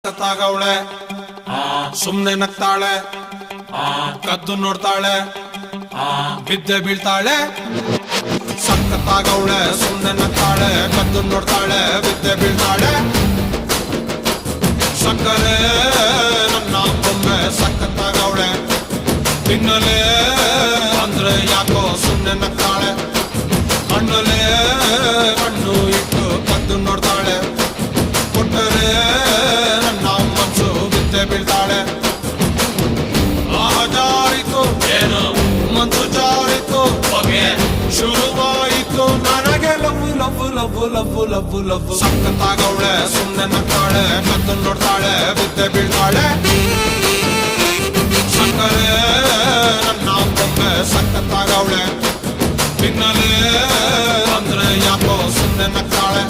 ಸತ್ತಾಗವಳೆ ಸುಮ್ನೆ ನಗ್ತಾಳೆ ಕದ್ದು ನೋಡ್ತಾಳೆ ಬಿದ್ದೆ ಬೀಳ್ತಾಳೆ ಸಕ್ಕತ್ತಾಗವಳೆ ಸುಮ್ನೆ ನಗ್ತಾಳೆ ಕದ್ದು ನೋಡ್ತಾಳೆ ಬಿದ್ದೆ ಬೀಳ್ತಾಳೆ ಸಕ್ಕರೆ ನನ್ನ ಬೊಮ್ಮೆ ಸಕ್ಕತ್ತಾಗವಳೆ ತಿನ್ನಲೆ ಅಂದ್ರೆ ಯಾಕೋ ಸುಮ್ನೆ ನಗ್ತಾಳೆ ಕಣ್ಣಲೆ ಕಣ್ಣು ಇಟ್ಟು ಕದ್ದು ನೋಡ್ತಾಳೆ ಕೊಟ್ಟರೆ ನನ್ನ ಮನ್ಸು ಬಿದ್ದೆ ಬೀಳ್ತಾಳೆ ಜಾರಿತು ಏನು ಮನ್ಸು ಜಾರಿತು ಹೊಗೆ ಶುರುವಾಯಿತು ನನಗೆ love love love love love love ಸಕ್ಕತ್ತಾಗವಳೆ ಸುಮ್ನೆ ನಗ್ತಾಳೆ ಕದ್ದು ನೋಡ್ತಾಳೆ ಬಿದ್ದೆ ಬೀಳ್ತಾಳೆ ಸಕ್ಕರೆ ನನ್ನ ಬೊಮ್ಮೆ ಸಕ್ಕತ್ತಾಗವಳೆ ತಿನ್ನಲೆ ಅಂದ್ರೆ ಯಾಕೋ ಸುಮ್ನೆ ನಗ್ತಾಳೆ